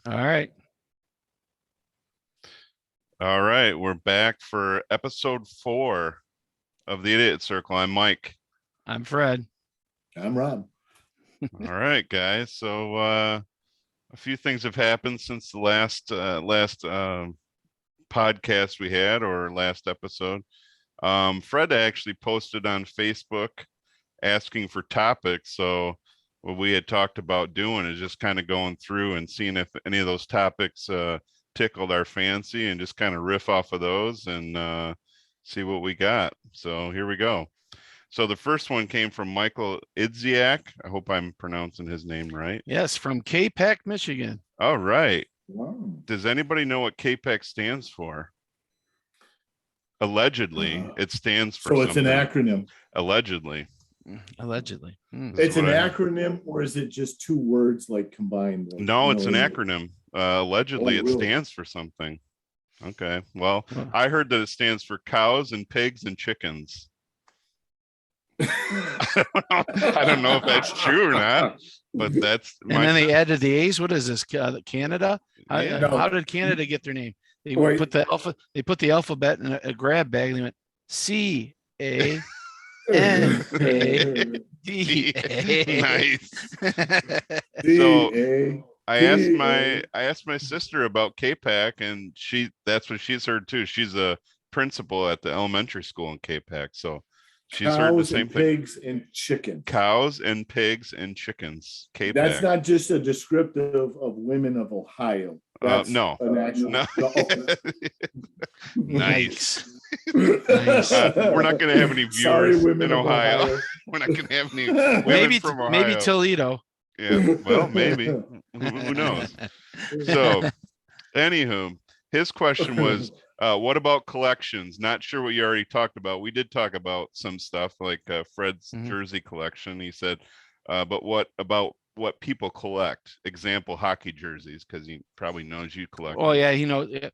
All right. All right, we're back for episode 4 of the Idiot Circle. I'm Mike. I'm Fred. I'm Rob. All right, guys. So a few things have happened since the last podcast we had, or last episode. Fred actually posted on Facebook asking for topics. So what we had talked about doing is just kind of going through and seeing if any of those topics tickled our fancy, and just kind of riff off of those and see what we got. So here we go. So the first one came from Michael Idziak. I hope I'm pronouncing his name right. Yes, from K-Pac, Michigan. All right. Wow. Does anybody know what KPEC stands for? Allegedly, it stands for So it's an something. acronym. Allegedly. Allegedly. It's an acronym, or is it just two words like combined? Like, No, it's an acronym. Allegedly, Oh, it really? stands for something. Okay. Well, Huh. I heard that it stands for cows and pigs and chickens. I don't know if that's true or not, but that's And then they added the A's. What is this? Canada? How, Yeah. No. how did Canada get their name? They Wait. put the alphabet in a grab bag, and they went C-A-N-A-D-A. Nice. So D-A. I asked my sister about KPAC, and that's what she's heard too. She's a principal at the elementary school in KPAC, so she's heard the Cows same and thing. pigs and chickens. Cows and pigs and chickens. KPAC. That's not just a descriptive of women of Ohio. That's no. an actual. No. Nice. Nice. We're not going to have any Sorry, viewers women in of Ohio. We're not going to have any women maybe from Ohio. maybe Toledo. Yeah, well, maybe. Who knows? So, anywho, his question was, what about collections? Not sure what you already talked about. We did talk about some stuff like Fred's Mhm. jersey collection. He said, but what about what people collect? Example, hockey jerseys, because he probably knows you collect. Oh them. yeah,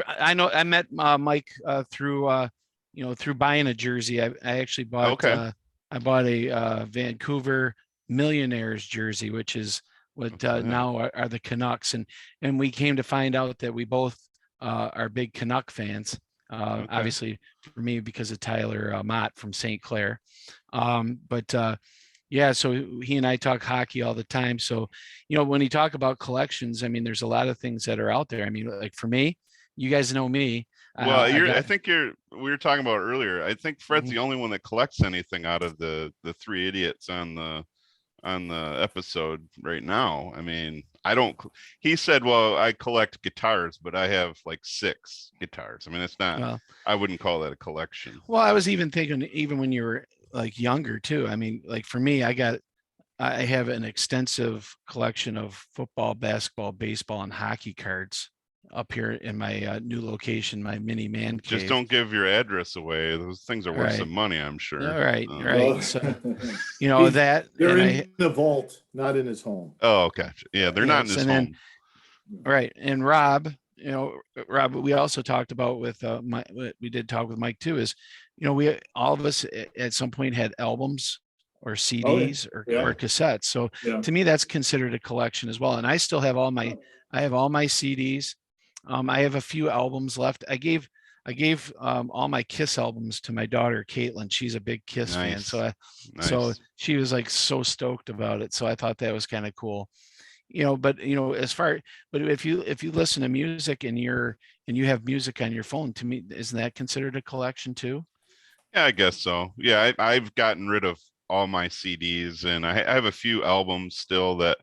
I know. I met Mike through buying a jersey. I actually bought. Okay. I bought a Vancouver Millionaires jersey, which is what What's that? now are the Canucks, and we came to find out that we both are big Canuck fans. Okay. Obviously, for me because of Tyler Mott from St. Clair, but. Yeah, so he and I talk hockey all the time. So, when you talk about collections, I mean, there's a lot of things that are out there. I mean, like for me, you guys know me. Well, I think we were talking about earlier. I think Fred's Mhm. the only one that collects anything out of the three idiots on the episode right now. I mean, I don't. He said, "Well, I collect guitars, but I have like 6 guitars." I mean, it's not. Well, I wouldn't call that a collection. well, I was even thinking, even when you were like younger too. I mean, like for me, I have an extensive collection of football, basketball, baseball, and hockey cards up here in my new location, my mini man cave. Just don't give your address away. Those things are worth Right. some money, I'm sure. All right, Oh. right. So He's- that. They're and in the vault, not in his home. Oh, gotcha. Yeah, they're not in Yes, his and then- home. Right. And Rob, Rob, we also talked about with we did talk with Mike too, is, we, all of us at some point had albums or CDs or cassettes. So Yeah. to me, that's considered a collection as well. And I still have all my CDs. I have a few albums left. I gave all my Kiss albums to my daughter, Caitlin. She's a big Kiss fan. Nice. So Nice. she was like so stoked about it. So I thought that was kind of cool. But if you listen to music and you have music on your phone, to me, isn't that considered a collection too? Yeah, I guess so. Yeah, I've gotten rid of all my CDs, and I have a few albums still, that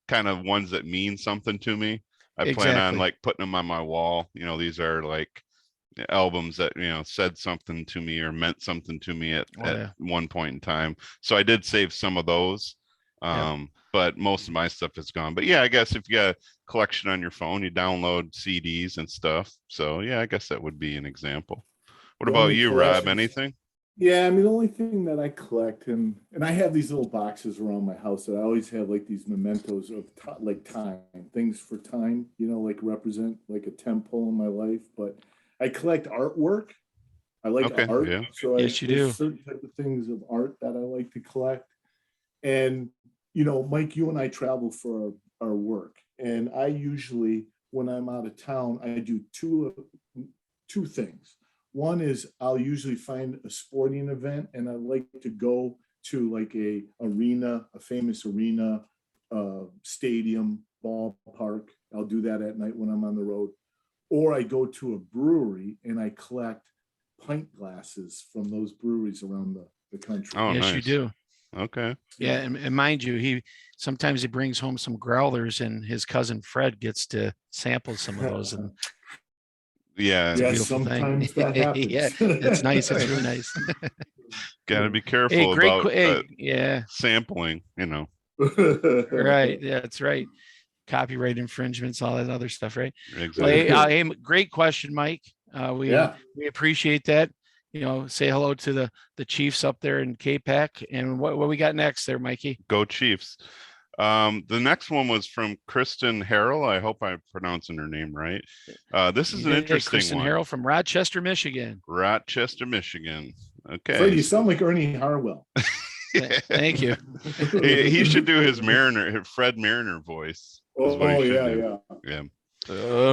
kind of ones that mean something to me. I plan on Exactly. like putting them on my wall. These are like albums that said something to me or meant something to me at one point in time. So I did save some of those. But most of my stuff is gone. But yeah, I guess if you got a collection on your phone, you download CDs and stuff. So yeah, I guess that would be an example. What The about only you, Rob? collections- Anything? Yeah, I mean, the only thing that I collect, and I have these little boxes around my house that I always have like these mementos of like time, things for time, like represent like a tempo in my life. But I collect artwork. I like Okay, art. yeah. So Yes, you there's do. certain type of things of art that I like to collect. And, Mike, you and I travel for our work. And I usually, when I'm out of town, I do two things. One is I'll usually find a sporting event, and I like to go to like a famous arena, stadium, ballpark. I'll do that at night when I'm on the road. Or I go to a brewery and I collect pint glasses from those breweries around the country. Oh, Yes, nice. you do. Okay. Yeah, and mind you, sometimes he brings home some growlers, and his cousin Fred gets to sample some of those, and Yeah. it's a Yeah, beautiful thing. sometimes that happens. Yeah, it's nice. It's really nice. Got to be Hey, careful great. about Hey, yeah, sampling, right. Yeah, that's right. Copyright infringements, all that other stuff, right? Well, Exactly. hey, great question, Mike. We Yeah. we appreciate that. Say hello to the Chiefs up there in K-Pac. And what we got next there, Mikey? Go Chiefs. The next one was from Kristen Harrell. I hope I'm pronouncing her name right. This is an interesting Kristen one. Harrell from Rochester, Michigan. Rochester, Michigan. Okay. Fred, you sound like Ernie Harwell. Thank you. He should do his Fred Mariner voice. Oh, yeah.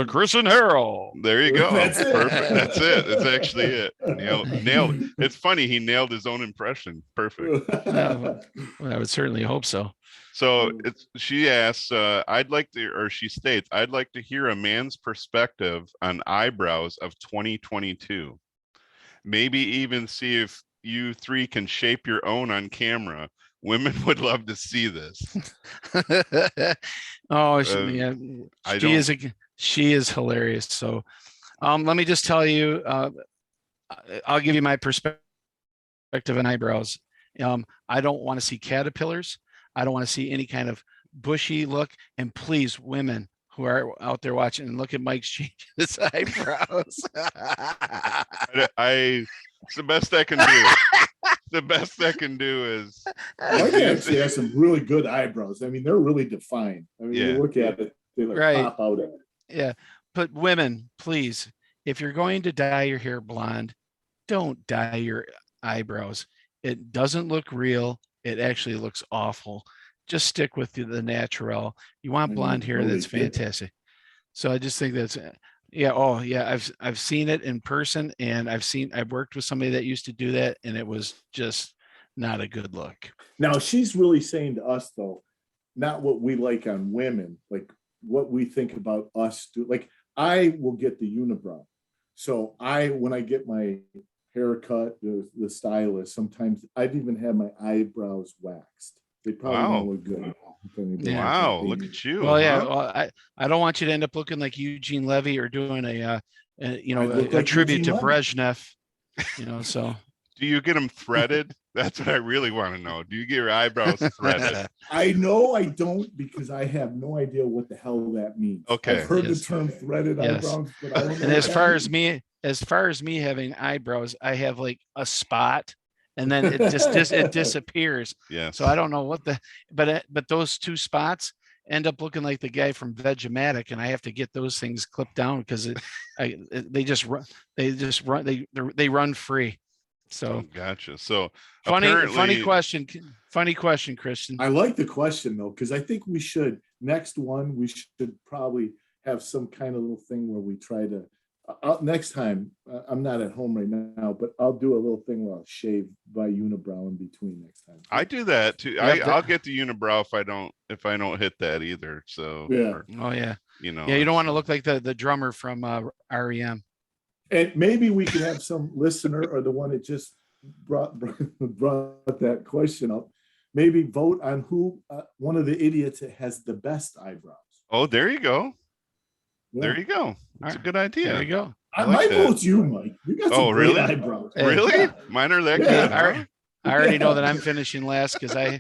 Kristen Harrell. There you go. That's it. Perfect. That's it. That's actually it. Nailed. It's funny. He nailed his own impression. Perfect. Well, I would certainly hope so. So she asks, she states, I'd like to hear a man's perspective on eyebrows of 2022. Maybe even see if you three can shape your own on camera. Women would love to see this. Oh, she is hilarious. So, let me just tell you, I'll give you my perspective on eyebrows. I don't want to see caterpillars. I don't want to see any kind of bushy look. And please, women who are out there watching, and look at Mike's changing his eyebrows. It's the best I can do. The best I can do is Mike actually has some really good eyebrows. I mean, they're really defined. I mean, you look at it, they pop out at it. Yeah. But women, please, if you're going to dye your hair blonde, don't dye your eyebrows. It doesn't look real. It actually looks awful. Just stick with the natural. You want blonde hair, that's fantastic. So I just think that's I've seen it in person, and I've worked with somebody that used to do that, and it was just not a good look. Now she's really saying to us though, not what we like on women, like what we think about us do. Like I will get the unibrow. So when I get my haircut, the stylist, sometimes I'd even have my eyebrows waxed. They probably don't look good. Yeah. Wow, look at you. Well, yeah. Well, I don't want you to end up looking like Eugene Levy or doing a tribute to Brezhnev. So. Do you get them threaded? That's what I really want to know. Do you get your eyebrows threaded? I know I don't, because I have no idea what the hell that means. Okay. I've heard the term threaded eyebrows, but I don't know. And as far as me having eyebrows, I have like a spot, and then it it disappears. Yeah. So I don't know but those two spots end up looking like the guy from Vegematic, and I have to get those things clipped down because they run free. So gotcha. So funny question, Christian. I like the question though, because I think we should probably have some kind of little thing where we try to next time. I'm not at home right now, but I'll do a little thing where I'll shave my unibrow in between next time. I do that too. I'll get the unibrow if I don't hit that either. So yeah. You don't want to look like the drummer from REM. And maybe we could have some listener or the one that just brought that question up, maybe vote on who one of the idiots that has the best eyebrows. Oh, there you go. Yeah. There you go. That's a good idea. There you go. I might vote you, Mike. You got some great eyebrows. Really? Yeah. Mine are that good. Huh? I already know that I'm finishing last because I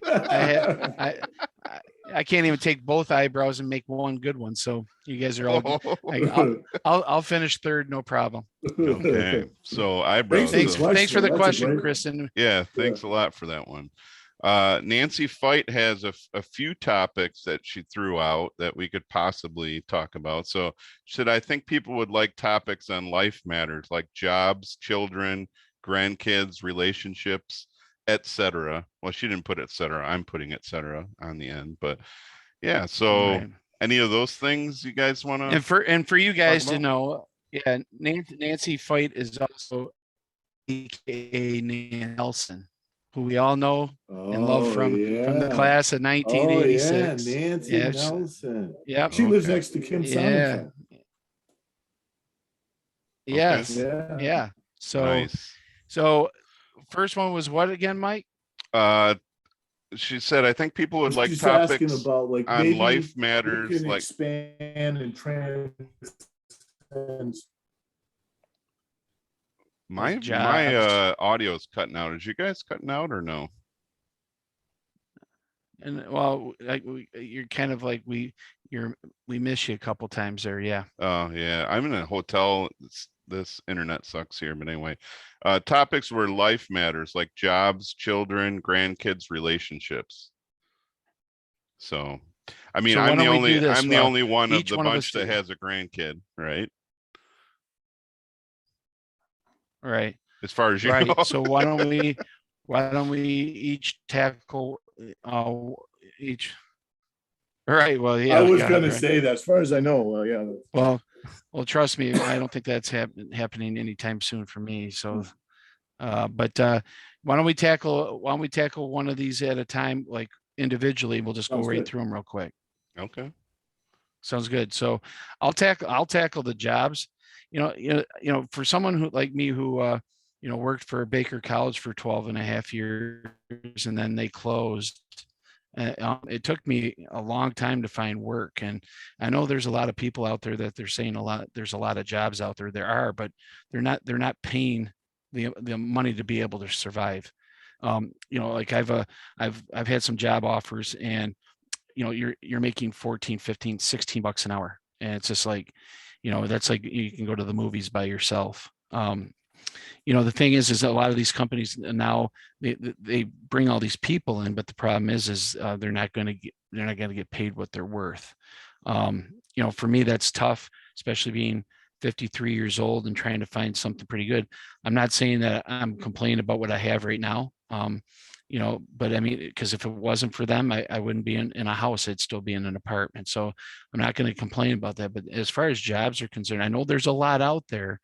can't even take both eyebrows and make one good one. So you guys are all. I'll finish third, no problem. Okay. So eyebrows. Thanks for the question, Kristen. Yeah, thanks a lot for that one. Nancy Fight has a few topics that she threw out that we could possibly talk about. So she said, I think people would like topics on life matters like jobs, children, grandkids, relationships, etc. Well, she didn't put etc. I'm putting etc. on the end, but yeah. So Any of those things you guys want to? And for you guys to about? know, yeah, Nancy Fight is also AKA Nelson, who we all know and love Oh from the yeah. class of Oh yeah, 1986. Nancy Yeah, Nelson. yep, She lives Okay. next to Kim yeah, Sonnenfeld. Okay. yes, Yeah. yeah. So Nice. so first one was what again, Mike? Uh, she said, I think people would like She's asking topics about like on maybe life we matters, can like expand and transcend. my Jobs. audio is cutting out. Is you guys cutting out or no? And well, you're kind of like we miss you a couple times there. Yeah. Oh yeah, I'm in a hotel. This internet sucks here, but anyway, topics where life matters, like jobs, children, grandkids, relationships. So, I mean, So why don't we do this? I'm the Well, only one of each the one of us, bunch that has a grandkid, right? right, As far as you right. know. So why don't we each tackle each? All right. Well, I yeah, was God, gonna right. say that as far as I know. Well, yeah. Well, trust me, I don't think that's happening anytime soon for me. So, but why don't we tackle one of these at a time, like individually? We'll just go Sounds right good. through them real quick. Okay. Sounds good. So I'll tackle the jobs. For someone who like me who worked for Baker College for 12 and a half years and then they closed. It took me a long time to find work, and I know there's a lot of people out there that they're saying there's a lot of jobs out there. There are, but they're not paying the money to be able to survive. Like I've had some job offers, and you're making 14, 15, 16 bucks an hour, and it's just like, that's like you can go to the movies by yourself. The thing is a lot of these companies now, they bring all these people in, but the problem is they're not going to get paid what they're worth. For me, that's tough, especially being 53 years old and trying to find something pretty good. I'm not saying that I'm complaining about what I have right now. But I mean, because if it wasn't for them, I wouldn't be in a house. I'd still be in an apartment. So I'm not going to complain about that. But as far as jobs are concerned, I know there's a lot out there,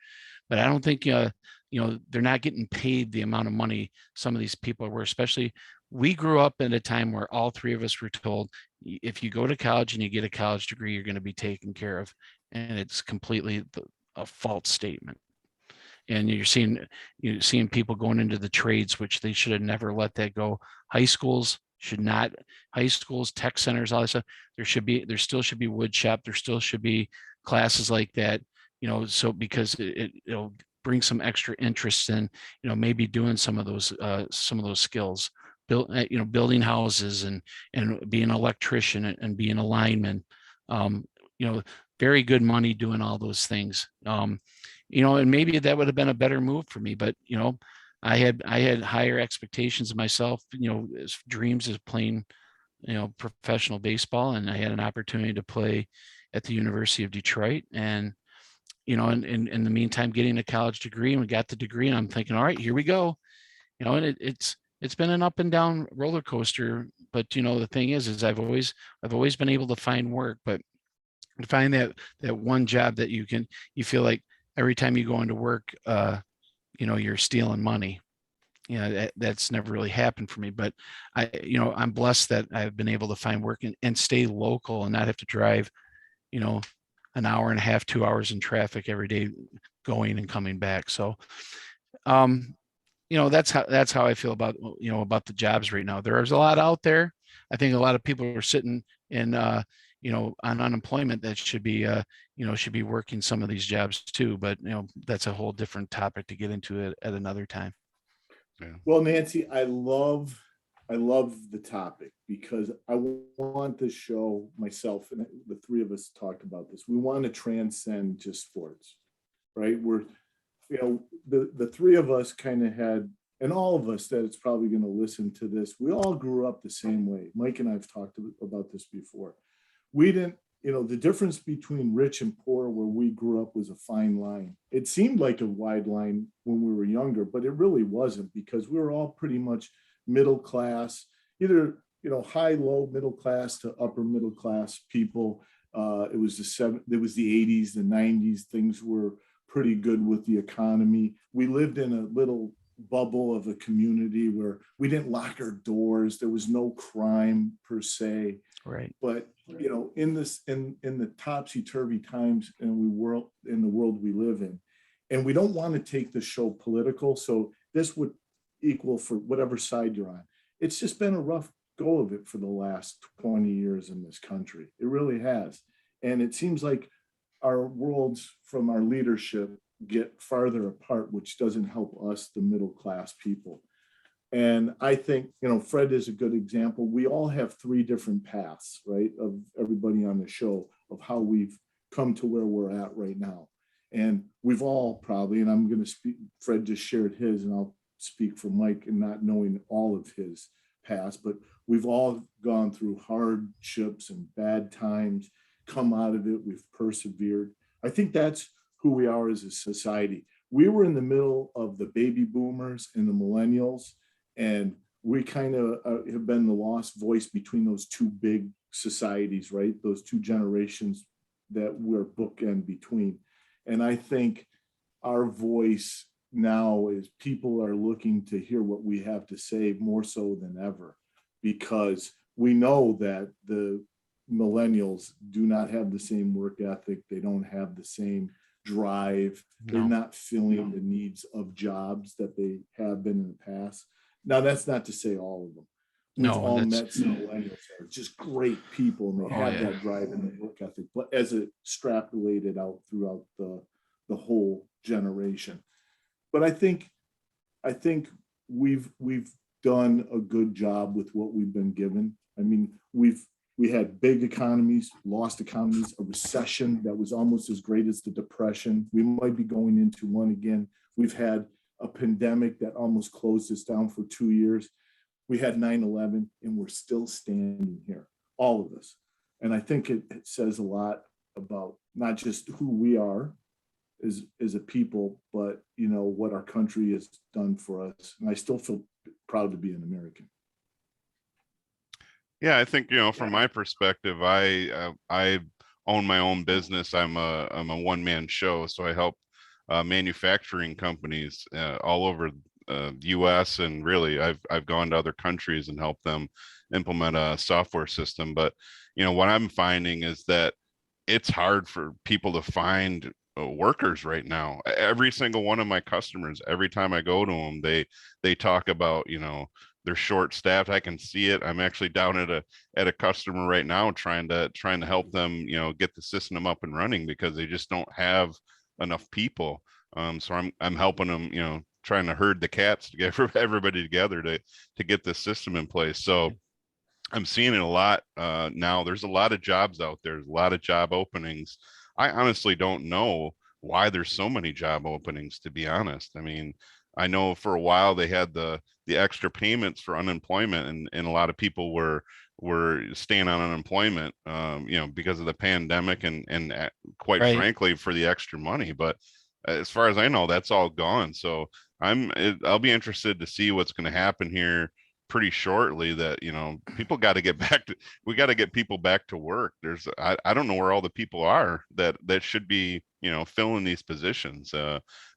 but I don't think, they're not getting paid the amount of money some of these people were, especially we grew up in a time where all three of us were told, if you go to college and you get a college degree, you're going to be taken care of. And it's completely a false statement. And you're seeing people going into the trades, which they should have never let that go. High schools should not, high schools, tech centers, all that stuff. There still should be wood shop. There still should be classes like that, so because it'll bring some extra interest in, maybe doing some of those skills, building houses and being an electrician and being a lineman. Um, Very good money doing all those things. And maybe that would have been a better move for me, but I had higher expectations of myself, as dreams of playing, professional baseball, and I had an opportunity to play at the University of Detroit, and in the meantime, getting a college degree, and we got the degree, and I'm thinking, all right, here we go, and it's been an up and down roller coaster, but the thing is I've always been able to find work, but to find that one job that you feel like every time you go into work, you're stealing money. That's never really happened for me, but I'm blessed that I've been able to find work and stay local and not have to drive, an hour and a half, 2 hours in traffic every day going and coming back. So, that's how I feel about the jobs right now. There's a lot out there. I think a lot of people are sitting in, on unemployment that should be working some of these jobs too. But, that's a whole different topic to get into it at another time. Yeah. Well, Nancy, I love the topic because I want to show myself, and the three of us talked about this. We want to transcend just sports, right? The three of us kind of had, and all of us that it's probably going to listen to this, we all grew up the same way. Mike and I have talked about this before. We didn't, the difference between rich and poor where we grew up was a fine line. It seemed like a wide line when we were younger, but it really wasn't, because we were all pretty much middle class, either, high, low, middle class to upper middle class people. It was the 80s, the 90s. Things were pretty good with the economy. We lived in a little bubble of a community where we didn't lock our doors. There was no crime per se. Right. But in the topsy-turvy times in the world we live in, and we don't want to take the show political, so this would equal for whatever side you're on. It's just been a rough go of it for the last 20 years in this country. It really has. And it seems like our worlds from our leadership get farther apart, which doesn't help us, the middle class people. And I think, Fred is a good example. We all have three different paths, right, of everybody on the show, of how we've come to where we're at right now. And we've all probably, and I'm going to speak, Fred just shared his, and I'll speak for Mike and not knowing all of his past, but we've all gone through hardships and bad times, come out of it, we've persevered. I think that's who we are as a society. We were in the middle of the baby boomers and the millennials, and we kind of have been the lost voice between those two big societies, right? Those two generations that we're bookend between. And I think our voice now is people are looking to hear what we have to say more so than ever, because we know that the millennials do not have the same work ethic. They don't have the same drive. They're not filling the needs of jobs that they have been in the past. Now, that's not to say all of them. We've all met some millennials that are just great people, and they have that drive and the work ethic, but as it extrapolated out throughout the whole generation. But I think we've done a good job with what we've been given. I mean, we had big economies, lost economies, a recession that was almost as great as the Depression. We might be going into one again. We've had a pandemic that almost closed us down for 2 years. We had 9/11, and we're still standing here, all of us. And I think it says a lot about not just who we are as a people, but what our country has done for us. And I still feel proud to be an American. Yeah, I think, from my perspective, I own my own business. I'm a one-man show, so I help manufacturing companies all over the U.S. and really I've gone to other countries and helped them implement a software system. But what I'm finding is that it's hard for people to find workers right now. Every single one of my customers, every time I go to them, they talk about they're short staffed. I can see it. I'm actually down at a customer right now trying to help them get the system up and running because they just don't have enough people. So I'm helping them trying to herd the cats to get everybody together to get this system in place. So I'm seeing it a lot now. There's a lot of jobs out there. There's a lot of job openings. I honestly don't know why there's so many job openings, to be honest. I mean, I know for a while they had the extra payments for unemployment, and a lot of people were staying on unemployment, because of the pandemic and quite frankly for the extra money. But as far as I know, that's all gone. So I'll be interested to see what's going to happen here pretty shortly. That people got to get we got to get people back to work. I don't know where all the people are that should be filling these positions,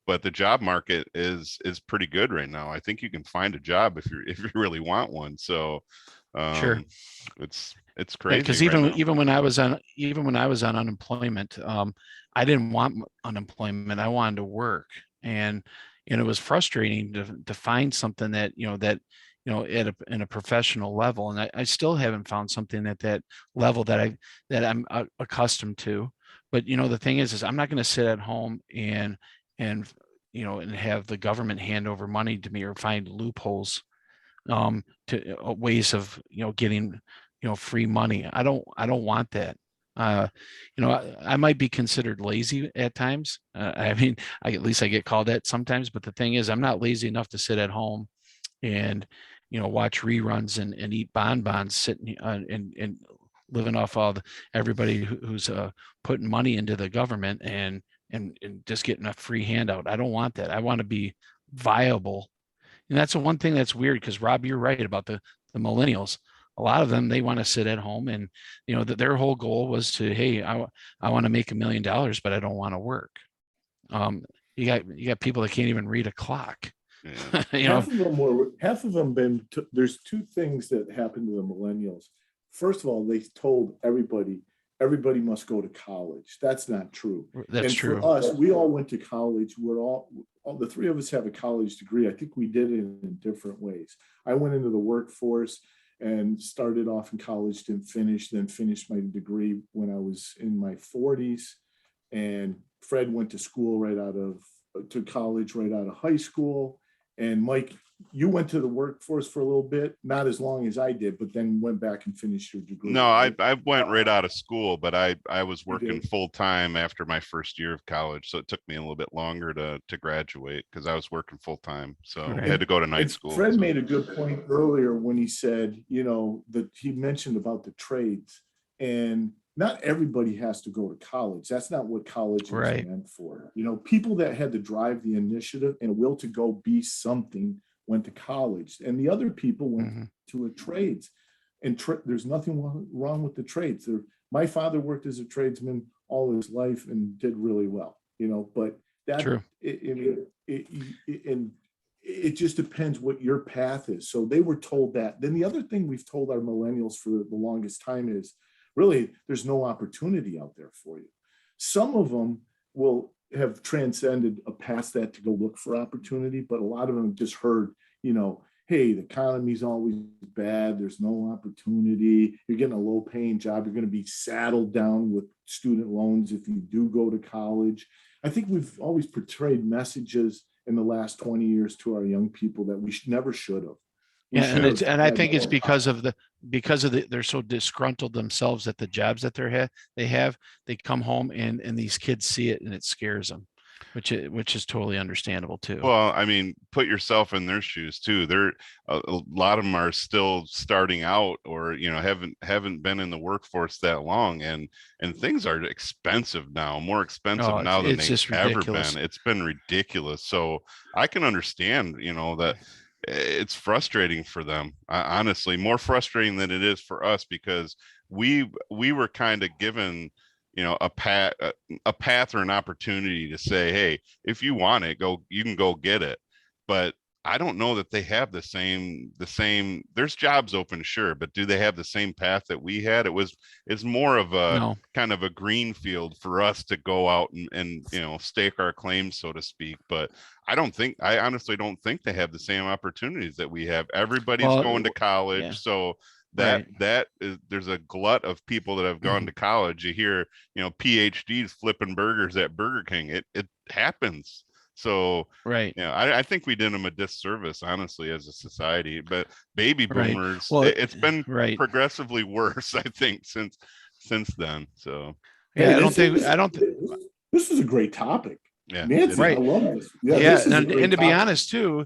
but the job market is pretty good right now. I think you can find a job if you really want one. So sure, it's crazy because even when I was on unemployment, I didn't want unemployment. I wanted to work, and it was frustrating to find something that in a professional level. And I still haven't found something at that level that I'm accustomed to. But the thing is I'm not going to sit at home and have the government hand over money to me or find loopholes to ways of getting free money. I don't want that. I might be considered lazy at times. I mean, at least I get called that sometimes. But the thing is, I'm not lazy enough to sit at home and watch reruns and eat bonbons, sitting and living off everybody who's putting money into the government and just getting a free handout. I don't want that. I want to be viable. And that's the one thing that's weird, because Rob, you're right about the millennials. a lot of them, they want to sit at home, and their whole goal was to, hey, I want to make $1 million, but I don't want to work. You got people that can't even read a clock. Yeah. Half of them there's two things that happened to the millennials. First of all, they told everybody must go to college. That's not true. That's true. For us, we all went to college. We're all the three of us have a college degree. I think we did it in different ways. I went into the workforce and started off in college, then finished my degree when I was in my 40s. And Fred went to college right out of high school. And Mike, you went to the workforce for a little bit, not as long as I did, but then went back and finished your degree. No, I went right out of school, but I was working full time after my first year of college. So it took me a little bit longer to graduate because I was working full time. So I had to go to night school. Fred made a good point earlier when he said, that he mentioned about the trades, and not everybody has to go to college. That's not what college is meant for. People that had to drive the initiative and a will to go be something went to college, and the other people went to a trades. And there's nothing wrong with the trades. My father worked as a tradesman all his life and did really well, but that True. It just depends what your path is. So they were told that. Then the other thing we've told our millennials for the longest time is, really, there's no opportunity out there for you. Some of them will have transcended past that to go look for opportunity, but a lot of them just heard, hey, the economy's always bad. There's no opportunity. You're getting a low paying job. You're going to be saddled down with student loans if you do go to college. I think we've always portrayed messages in the last 20 years to our young people that we never should have. And I think it's because they're so disgruntled themselves at the jobs that they come home and these kids see it and it scares them, which is totally understandable too. Well, I mean, put yourself in their shoes too. A lot of them are still starting out, or haven't been in the workforce that long, and things are expensive now, more expensive now than they've ever been. It's been ridiculous. So I can understand, that it's frustrating for them, honestly, more frustrating than it is for us, because we were kind of given a path or an opportunity to say, hey, if you want it, you can go get it. But I don't know that they have the same, there's jobs open, sure, but do they have the same path that we had? It's more of a kind of a green field for us to go out and stake our claims, so to speak. But I honestly don't think they have the same opportunities that we have. Everybody's going to college. Yeah. So that is, there's a glut of people that have gone to college. You hear, PhDs flipping burgers at Burger King. It happens. So, I think we did them a disservice, honestly, as a society. But baby boomers, it's been progressively worse, I think, since then. So, I don't think this is a great topic. Yeah, Nancy, I love this. And to be honest, too,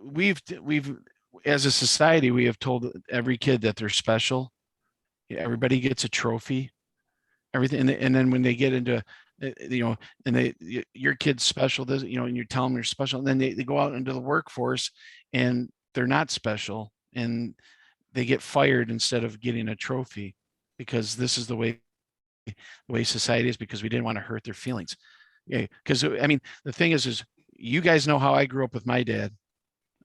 we've as a society, we have told every kid that they're special. Everybody gets a trophy, everything, and then when they get into and your kid's special, and you tell them they're special, and then they go out into the workforce and they're not special, and they get fired instead of getting a trophy, because this is the way society is, because we didn't want to hurt their feelings. Yeah, because I mean, the thing is you guys know how I grew up with my dad,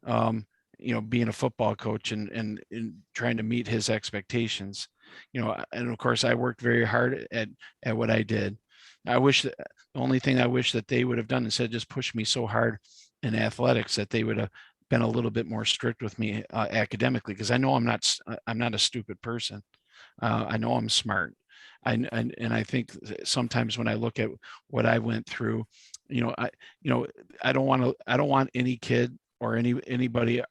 being a football coach and trying to meet his expectations, and of course I worked very hard at what I did. The only thing I wish that they would have done, instead of just push me so hard in athletics, that they would have been a little bit more strict with me academically, because I know I'm not a stupid person. I know I'm smart. And I think sometimes when I look at what I went through, I don't want any kid or anybody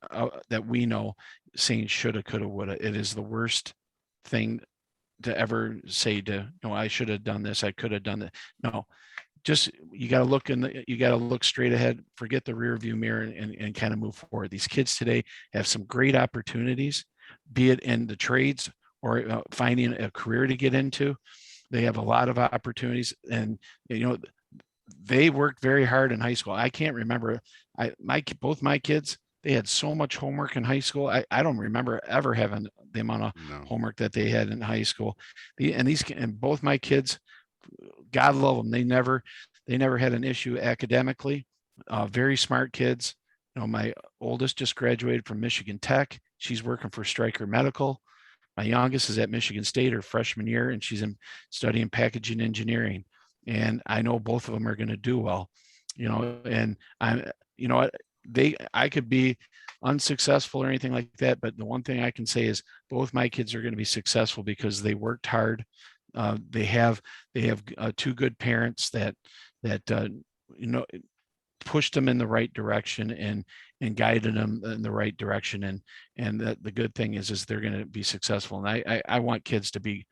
that we know saying shoulda, coulda, woulda. It is the worst thing to ever say I should have done this, I could have done that. No, just you got to look straight ahead, forget the rear view mirror, and kind of move forward. These kids today have some great opportunities, be it in the trades or finding a career to get into. They have a lot of opportunities, and they worked very hard in high school. I can't remember. Both my kids, they had so much homework in high school. I don't remember ever having the amount of No. homework that they had in high school. And both my kids, God love them. They never had an issue academically. Very smart kids. My oldest just graduated from Michigan Tech. She's working for Stryker Medical. My youngest is at Michigan State her freshman year, and she's studying packaging engineering. And I know both of them are going to do well, and I could be unsuccessful or anything like that, but the one thing I can say is both my kids are going to be successful because they worked hard. They have two good parents that you know pushed them in the right direction and guided them in the right direction. And the good thing is they're going to be successful. And I want kids to be,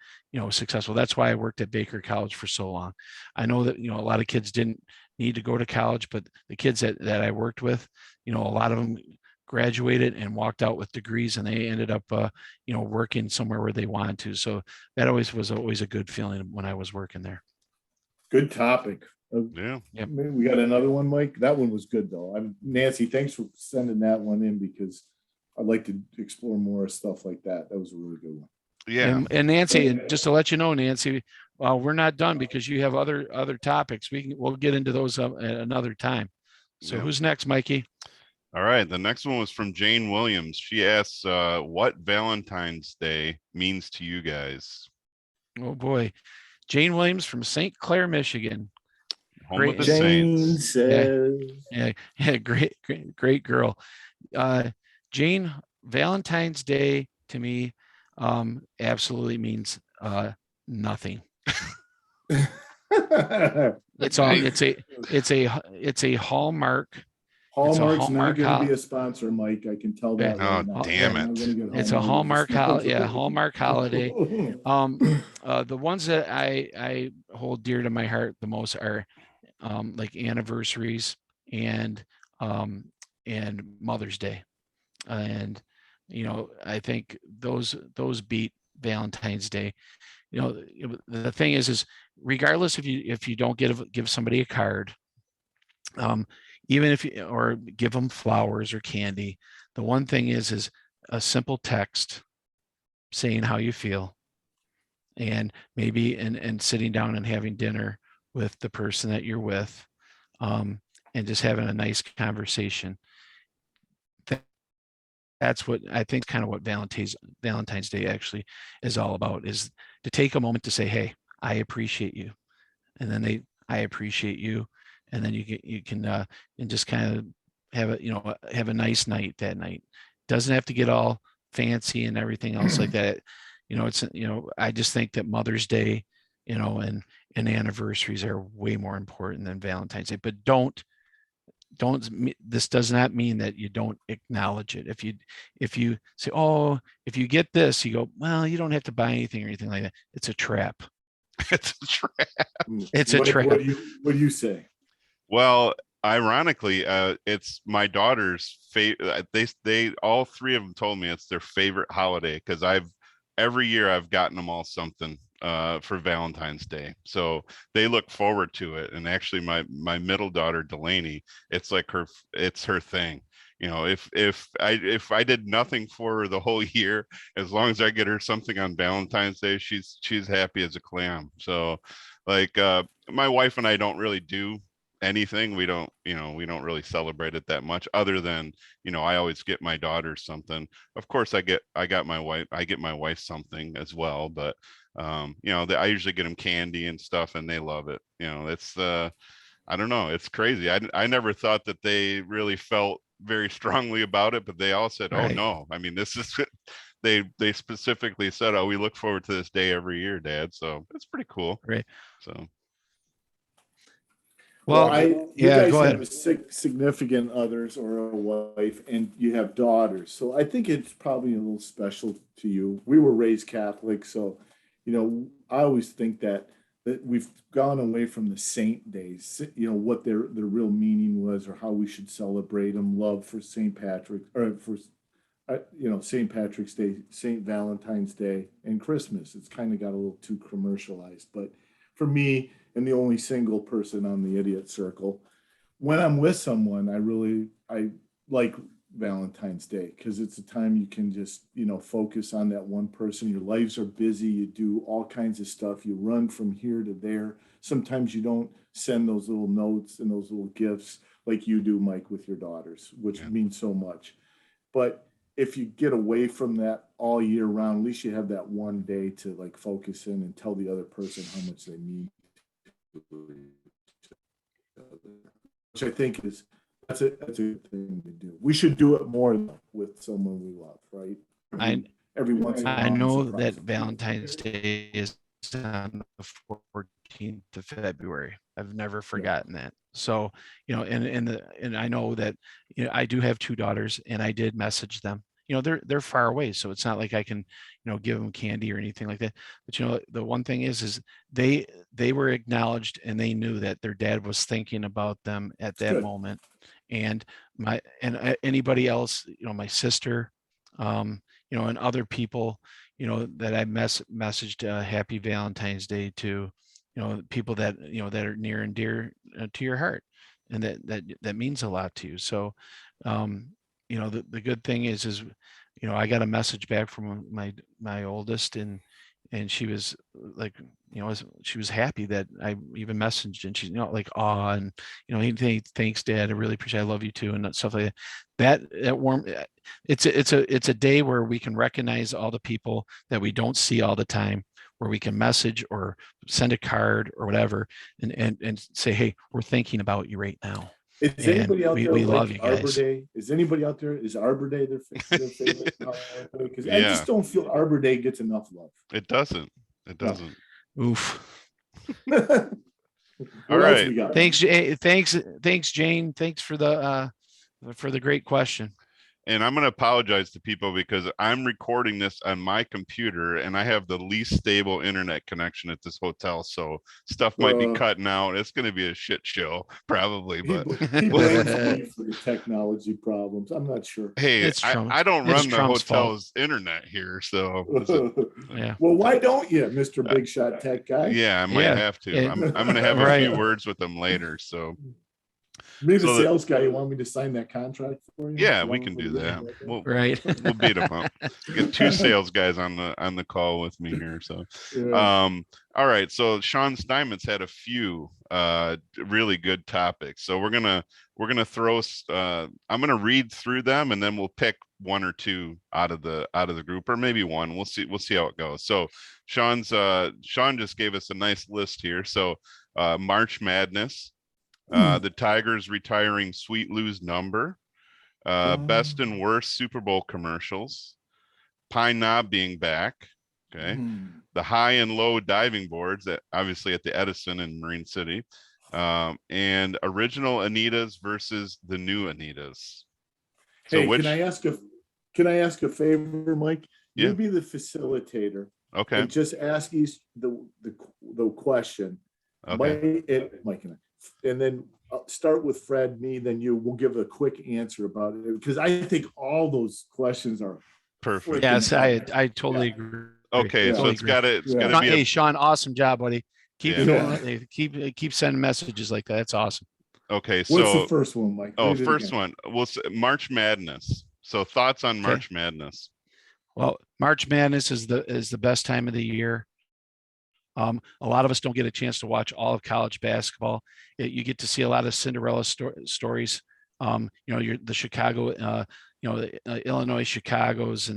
successful. That's why I worked at Baker College for so long. I know that, a lot of kids didn't need to go to college, but the kids that I worked with, a lot of them graduated and walked out with degrees, and they ended up, working somewhere where they wanted to. So that was always a good feeling when I was working there. Good topic. Yeah. Yep. Maybe we got another one, Mike. That one was good though. Nancy, thanks for sending that one in because I'd like to explore more stuff like that. That was a really good one. Yeah. And Nancy, just to let you know, Nancy, we're not done because you have other topics. We'll get into those at another time. So Yeah. Who's next, Mikey? All right. The next one was from Jane Williams. She asks, what Valentine's Day means to you guys? Oh boy. Jane Williams from St. Clair, Michigan. Home of the Jane Saints. says, Yeah, great girl. Jane, Valentine's Day to me absolutely means nothing. It's a Hallmark. Hallmark's not going to Hallmark be a sponsor, Mike. I can tell that. Oh, right now. damn I'm it. gonna get It's a Hallmark. Hallmark holiday. The ones that I hold dear to my heart the most are like anniversaries and Mother's Day. And I think those beat Valentine's Day. The thing is regardless if you don't give somebody a card, even if you or give them flowers or candy, the one thing is a simple text saying how you feel, and maybe and sitting down and having dinner with the person that you're with, and just having a nice conversation. That's what I think kind of what Valentine's Day actually is all about, is to take a moment to say, hey, I appreciate you. And then I appreciate you. And then you can and just kind of have a nice night that night. Doesn't have to get all fancy and everything else like that. I just think that Mother's Day, and anniversaries are way more important than Valentine's Day. But this does not mean that you don't acknowledge it. If you say, oh, if you get this, you go, well, you don't have to buy anything or anything like that. It's a trap. It's a trap. It's a trap. What do you say? Well, ironically, it's my daughter's favorite. They all three of them told me it's their favorite holiday because every year I've gotten them all something for Valentine's Day. So they look forward to it. And actually my middle daughter, Delaney, it's like it's her thing. If I did nothing for her the whole year, as long as I get her something on Valentine's Day, she's happy as a clam. So like my wife and I don't really do anything. We don't really celebrate it that much, other than I always get my daughter something. Of course I get my wife something as well, but I usually get them candy and stuff and they love it. It's I don't know, it's crazy. I never thought that they really felt very strongly about it, but they all said, right. Oh no, I mean, this is they specifically said, oh, we look forward to this day every year, Dad. So it's pretty cool. Right. So Well, you guys go have ahead. Significant others or a wife, and you have daughters. So I think it's probably a little special to you. We were raised Catholic, so I always think that we've gone away from the saint days. What their real meaning was, or how we should celebrate them. Love for St. Patrick, or for St. Patrick's Day, St. Valentine's Day, and Christmas. It's kind of got a little too commercialized, but for me, and the only single person on the idiot circle, when I'm with someone, I like Valentine's Day, because it's a time you can just, focus on that one person. Your lives are busy. You do all kinds of stuff. You run from here to there. Sometimes you don't send those little notes and those little gifts like you do, Mike, with your daughters, which means so much. But if you get away from that all year round, at least you have that one day to like focus in and tell the other person how much they mean to each other, which I think is that's a good thing to do. We should do it more with someone we love, right? Every once in a while. I know that Valentine's Day is on the 14th of February. I've never forgotten that. So, and I know that, I do have 2 daughters, and I did message them. They're far away, so it's not like I can, give them candy or anything like that. But the one thing is they were acknowledged, and they knew that their dad was thinking about them at that moment. And anybody else, my sister, and other people, that I messaged Happy Valentine's Day to, people that, that are near and dear to your heart, and that means a lot to you. So, the good thing is, I got a message back from my oldest, and she was like, she was happy that I even messaged, and she's, like, aw, and, thanks, Dad. I really appreciate it. I love you too. And stuff like that. That warm, it's a day where we can recognize all the people that we don't see all the time, where we can message or send a card or whatever, and say, hey, we're thinking about you right now. Is anybody out there? We love you guys. Arbor Day? Is anybody out there? Is Arbor Day their favorite? Because I just don't feel Arbor Day gets enough love. It doesn't. Oof. All right. Thanks, Jane. Thanks for the great question. And I'm going to apologize to people because I'm recording this on my computer, and I have the least stable internet connection at this hotel. So stuff might be cutting out. It's going to be a shit show, probably. But he blames me for the technology problems. I'm not sure. Hey, I don't run the hotel's internet here, so yeah. Well, why don't you, Mr. Big Shot Tech guy? Yeah, I might have to. I'm going to have a few words with them later. So. Me, the sales guy, you want me to sign that contract for you? Yeah, we can do that. We'll beat them up. Get 2 sales guys on the call with me here. So, all right. So Sean Steinmetz had a few really good topics. So we're gonna throw. I'm gonna read through them, and then we'll pick 1 or 2 out of the group, or maybe 1. We'll see how it goes. So Sean just gave us a nice list here. So March Madness. The Tigers retiring Sweet Lou's number, best and worst Super Bowl commercials, Pine Knob being back, okay, the high and low diving boards that obviously at the Edison in Marine City, and original Anitas versus the new Anitas. So hey, can I ask a favor, Mike? Yeah. You be the facilitator. Okay. And just ask the question. Okay. Mike and then start with Fred, me, then you. We'll give a quick answer about it, because I think all those questions are perfect. Yes, I totally agree. Okay, so it's got to be. Hey, Sean, awesome job, buddy. Keep sending messages like that. That's awesome. Okay, so what's the first one, Mike? First one. Well, March Madness. So thoughts on March Madness? Well, March Madness is the best time of the year. A lot of us don't get a chance to watch all of college basketball. You get to see a lot of Cinderella stories. The Chicago, the Illinois Chicagos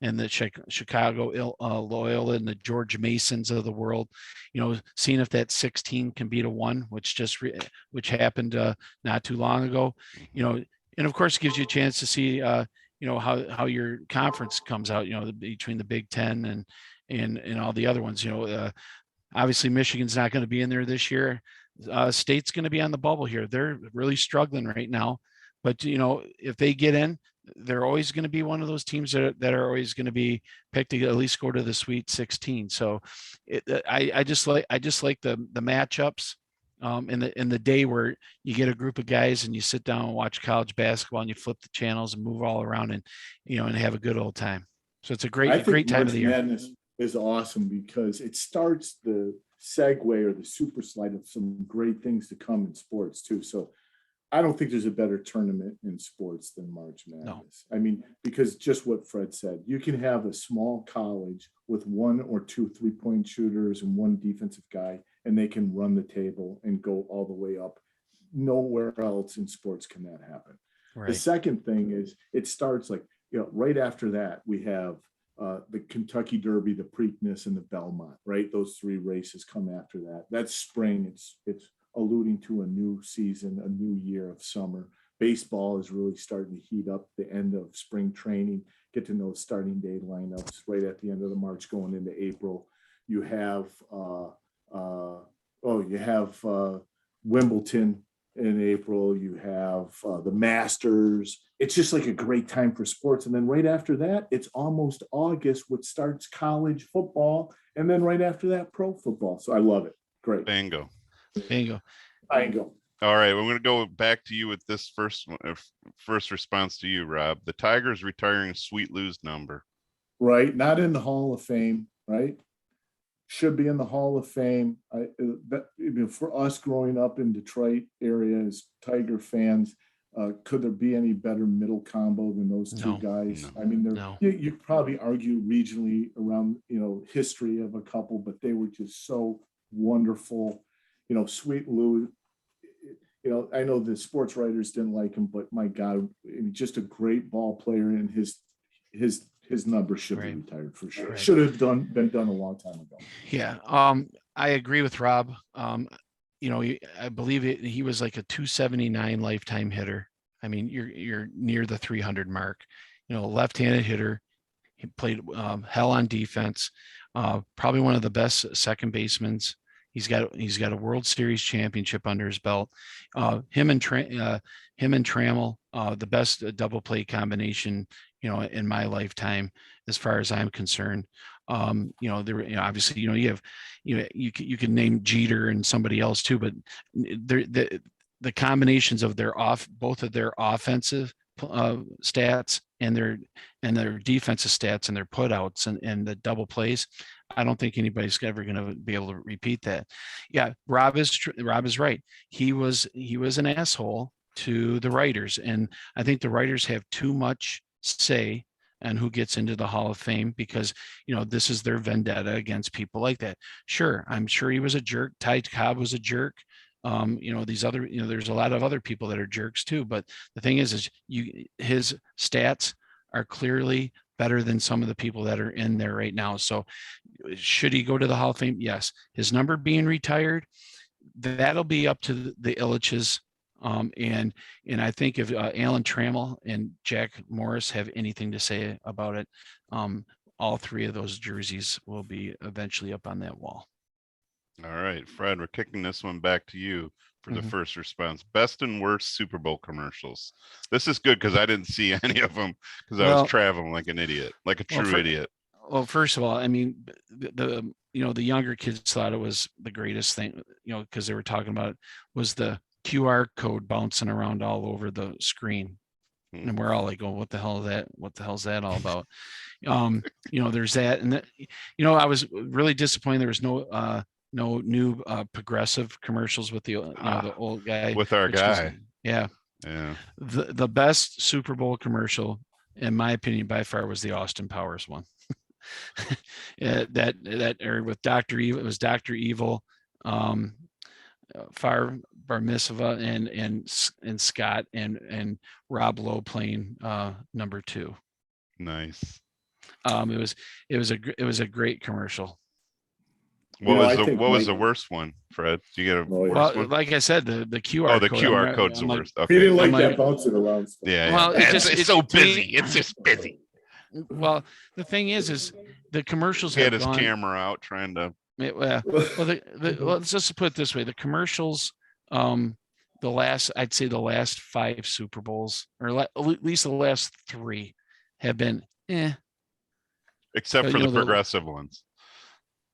and the Chicago Loyola and the George Masons of the world. Seeing if that 16 can beat a 1, which happened not too long ago. And of course, it gives you a chance to see how your conference comes out. Between the Big Ten and all the other ones. Obviously, Michigan's not going to be in there this year. State's going to be on the bubble here. They're really struggling right now. But, if they get in, they're always going to be one of those teams that are always going to be picked to at least go to the Sweet 16. So I just like the matchups in the day where you get a group of guys and you sit down and watch college basketball and you flip the channels and move all around and have a good old time. So it's a great time of the year. Madness is awesome because it starts the segue or the super slide of some great things to come in sports too. So I don't think there's a better tournament in sports than March Madness. I mean, because just what Fred said, you can have a small college with 1 or 2 3-point shooters and 1 defensive guy, and they can run the table and go all the way up. Nowhere else in sports can that happen. Right. The second thing is it starts like, right after that, we have the Kentucky Derby, the Preakness, and the Belmont, right? Those 3 races come after that. That's spring. It's alluding to a new season, a new year of summer. Baseball is really starting to heat up the end of spring training, get to know starting day lineups right at the end of the March going into April. You have, Wimbledon in April. You have the Masters. It's just like a great time for sports. And then right after that, it's almost August, which starts college football. And then right after that, pro football. So I love it. Great. Bingo. Bingo. Bingo. All right, we're going to go back to you with this first response to you, Rob. The Tigers retiring Sweet Lou's number. Right, not in the Hall of Fame, right? Should be in the Hall of Fame. For us growing up in Detroit area as Tiger fans, could there be any better middle combo than those 2 guys? No, I mean, no. you probably argue regionally around history of a couple, but they were just so wonderful. Sweet Lou, I know the sports writers didn't like him, but my God, just a great ball player, and his number should be retired for sure. Right. Should have been done a long time ago. Yeah. I agree with Rob. I believe he was like a 279 lifetime hitter. I mean, you're near the 300 mark, left-handed hitter. He played hell on defense. Probably one of the best second basemen. He's got a World Series championship under his belt. Him and Trammell, the best double play combination, in my lifetime, as far as I'm concerned. Obviously, you can name Jeter and somebody else too, but the combinations of both of their offensive stats and their defensive stats and their putouts and the double plays, I don't think anybody's ever going to be able to repeat that. Yeah, Rob is right. He was an asshole to the writers, and I think the writers have too much say on who gets into the Hall of Fame because this is their vendetta against people like that. Sure, I'm sure he was a jerk. Ty Cobb was a jerk. These other, there's a lot of other people that are jerks too. But the thing is his stats are clearly better than some of the people that are in there right now. So should he go to the Hall of Fame? Yes. His number being retired, that'll be up to the Ilitches. And I think if Alan Trammell and Jack Morris have anything to say about it, all 3 of those jerseys will be eventually up on that wall. All right, Fred, we're kicking this one back to you for the first response. Best and worst Super Bowl commercials. This is good because I didn't see any of them because I was traveling like an idiot, like a true idiot. Well, first of all, I mean, the younger kids thought it was the greatest thing, because they were talking about was the QR code bouncing around all over the screen. And we're all like, oh, what the hell is that? What the hell is that all about? There's that. And that, I was really disappointed. There was no new progressive commercials with the old guy. With our guy. Yeah. The best Super Bowl commercial, in my opinion, by far was the Austin Powers one. that aired with Dr. Evil. It was Dr. Evil, Fire Bar Mitzvah and Scott and Rob Lowe playing number 2. Nice. It was a great commercial. What was the worst one, Fred? Do you get a worst one? Like I said, the QR code. The QR code's the worst. Okay. He didn't like that bouncing around stuff. Yeah. Well, it's so busy. It's just busy. Well, the thing is the commercials he had his camera out trying to. Let's just put it this way: the commercials, I'd say the last 5 Super Bowls, or at least the last 3, have been except for the progressive ones.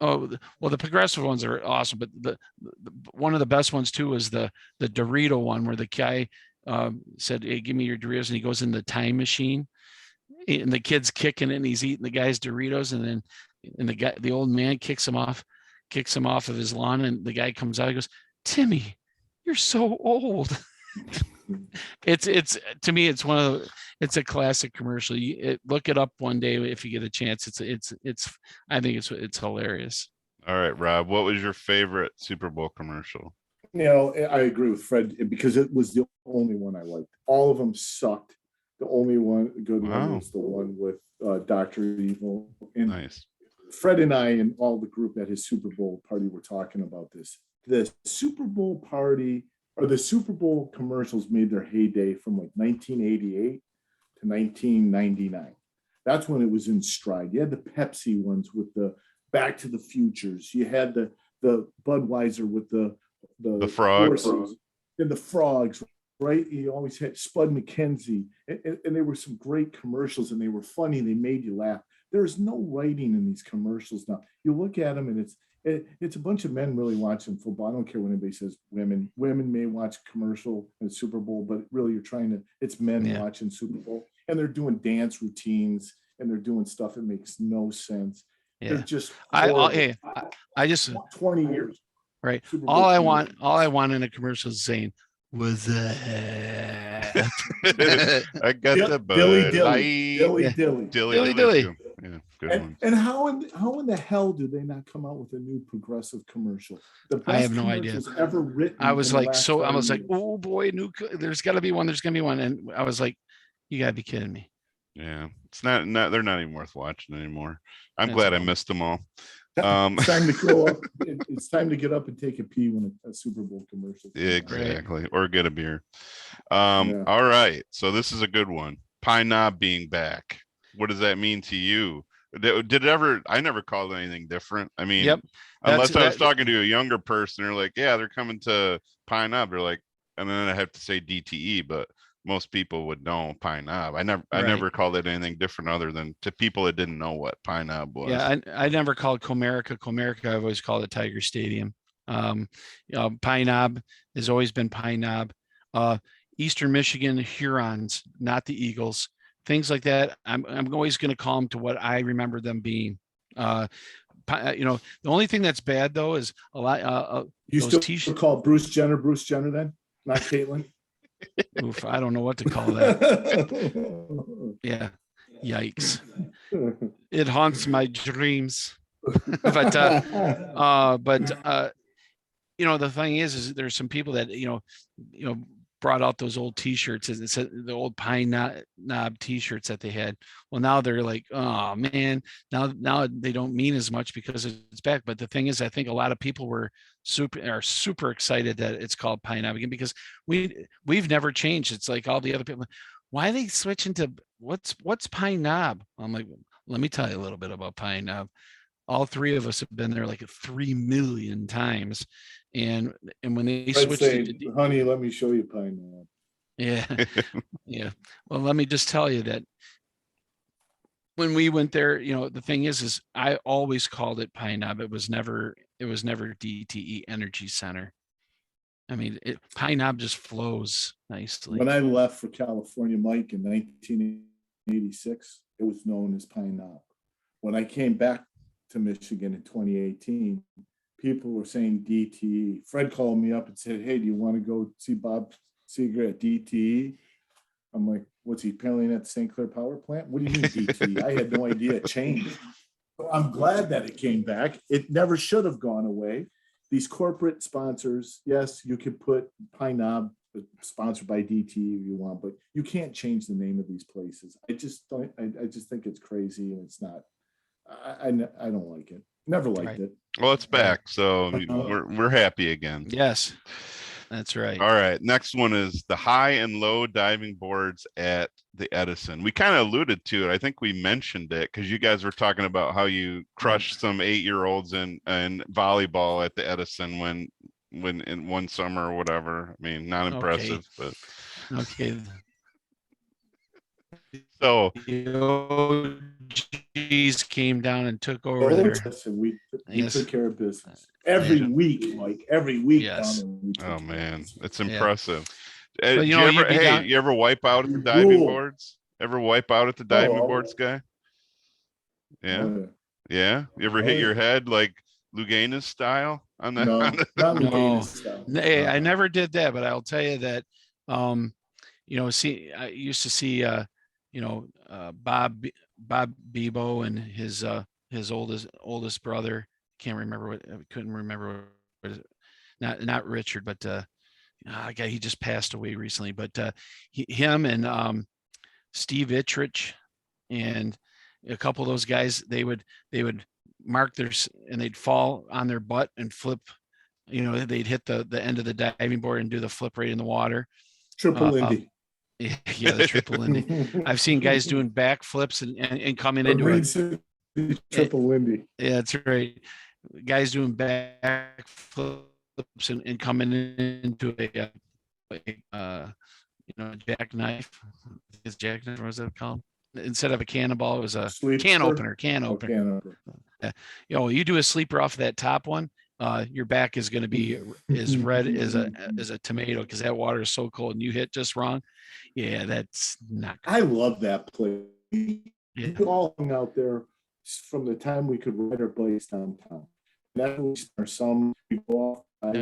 Oh, well, the progressive ones are awesome, but the one of the best ones too is the Dorito one where the guy said, "Hey, give me your Doritos," and he goes in the time machine, and the kid's kicking it, and he's eating the guy's Doritos, and the old man kicks him off of his lawn, and the guy comes out and goes, "Timmy, you're so old." It's to me, it's one of it's a classic commercial. Look it up one day if you get a chance. It's I think it's hilarious. All right, Rob, what was your favorite Super Bowl commercial? I agree with Fred because it was the only one I liked. All of them sucked. The only good one was the one with Dr. Evil. And nice. Fred and I and all the group at his Super Bowl party were talking about this. The Super Bowl party or the Super Bowl commercials made their heyday from like 1988 to 1999. That's when it was in stride. You had the Pepsi ones with the Back to the Futures. You had the Budweiser with the frogs and the frogs, right? You always had Spud McKenzie, and there were some great commercials, and they were funny. They made you laugh. There's no writing in these commercials now. You look at them, and it's a bunch of men really watching football. I don't care what anybody says. Women may watch commercial at Super Bowl, but really it's men watching Super Bowl, and they're doing dance routines and they're doing stuff that makes no sense. Yeah. They're just I just 20 years. Right. All I want in a commercial is saying, was that? I got the Dilly. Yeah, good one. And how in the hell do they not come out with a new progressive commercial? The best I have no idea. Ever written. I was like, oh boy, there's got to be one. There's gonna be one, and I was like, you gotta be kidding me. Yeah, it's not. They're not even worth watching anymore. I'm glad I missed them all. It's time to grow up. It's time to get up and take a pee when a Super Bowl commercial. Exactly, or get a beer. All right, so this is a good one. Pine Knob being back. What does that mean to you? Did it ever? I never called it anything different. I mean, unless I was talking to a younger person, they're like, "Yeah, they're coming to Pine Knob." They're like, and then I have to say DTE, but most people would know Pine Knob. I never called it anything different other than to people that didn't know what Pine Knob was. Yeah, I never called Comerica. I've always called it Tiger Stadium. Pine Knob has always been Pine Knob. Eastern Michigan Hurons, not the Eagles. Things like that. I'm always going to call them to what I remember them being. The only thing that's bad though is a lot. You still call Bruce Jenner then, not Caitlyn? Oof, I don't know what to call that. Yeah. Yikes. It haunts my dreams. but the thing is there's some people that, brought out those old t-shirts and it said the old Pine Knob t-shirts that they had. Well, now they're like, oh man, now they don't mean as much because it's back. But the thing is, I think a lot of people are super excited that it's called Pine Knob again, because we've never changed. It's like all the other people, why are they switching to what's Pine Knob? I'm like, let me tell you a little bit about Pine Knob. All three of us have been there like 3 million times. And when they switched to honey, let me show you Pine Knob. Yeah. Yeah. Well, let me just tell you that when we went there, the thing is I always called it Pine Knob. It was never DTE Energy Center. I mean, Pine Knob just flows nicely. When I left for California, Mike, in 1986, it was known as Pine Knob. When I came back to Michigan in 2018, people were saying DTE. Fred called me up and said, hey, do you want to go see Bob Seger at DTE? I'm like, what's he peddling at the St. Clair Power Plant? What do you mean DTE? I had no idea it changed. So I'm glad that it came back. It never should have gone away. These corporate sponsors, yes, you could put Pine Knob sponsored by DTE if you want, but you can't change the name of these places. I just think it's crazy, and it's not. I don't like it. Never liked it. Well, it's back, so we're happy again. Yes, that's right. All right, next one is the high and low diving boards at the Edison. We kind of alluded to it. I think we mentioned it because you guys were talking about how you crushed some 8-year-olds in volleyball at the Edison when in one summer or whatever. I mean, not impressive, but okay. So OGs came down and took over there. We took care of business every week, Mike. Every week. Yes. Oh man, it's impressive. But, you ever wipe out at the diving boards? Ever wipe out at the diving boards, guy? Yeah. Yeah. You ever hit your head like Luganis style on that? No, not Luganis style. I never did that, but I'll tell you that see, I used to see, Bob Bebo and his oldest brother. Couldn't remember what not Richard, but guy, he just passed away recently. But him and Steve Ittrich and a couple of those guys, they would mark and they'd fall on their butt and flip. They'd hit the end of the diving board and do the flip right in the water. Triple Lindy. Yeah, the triple Lindy. I've seen guys doing back flips and coming into it. Triple Lindy. Yeah, that's right. Guys doing back flips and coming into a jackknife. Is jackknife, what was that called? Instead of a cannonball, it was a can opener. You do a sleeper off of that top one, your back is going to be as red as a tomato, because that water is so cold and you hit just wrong. Yeah, that's not good. I love that place. Yeah. We all hung out there from the time we could ride our bikes downtown. That's when we start. Some we go off